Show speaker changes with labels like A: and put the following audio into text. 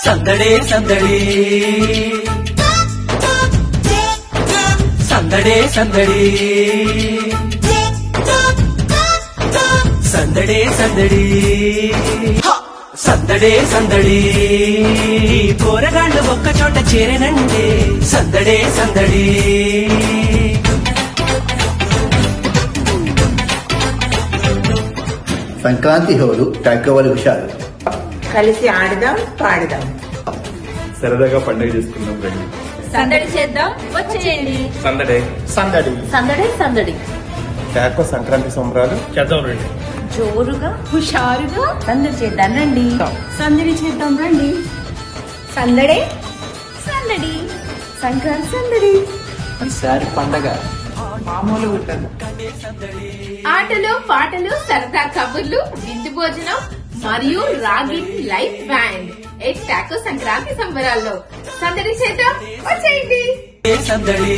A: సందడే సందడి సందడే సందడి సందడే సందడి సందడే సందడి పోరగాళ్ళు ఒక్క చోట చేరనండి సందడే సందడి
B: సంక్రాంతి హోరు టాకోవల్ విషయాలు
C: కలిసి ఆడదాం పాడదాం
D: సరదాగా పండుగ చేసుకుందాం రండి.
E: సందడి చేద్దాం వచ్చేయండి.
D: సందడే
B: సందడి
E: సందడి సందడి
D: టాకో సంక్రాంతి సంబరాలు చేద్దాం రండి.
E: జోరుగా హుషారుగా సందడి చేద్దాం రండి. సందడి చేద్దాం రండి. సందడే సందడి సంక్రాంతి సందడి.
A: ఈసారి పండగ
C: మామూలు ఉంటుంది.
E: ఆటలు పాటలు సరదా కబుర్లు విందు భోజనం మరియు రాగిన్ లైఫ్ బ్యాండ్ టాకో సంక్రాంతి సంబరాల్లో సందడి చేద్దాం వచ్చేయండి.
A: సందడి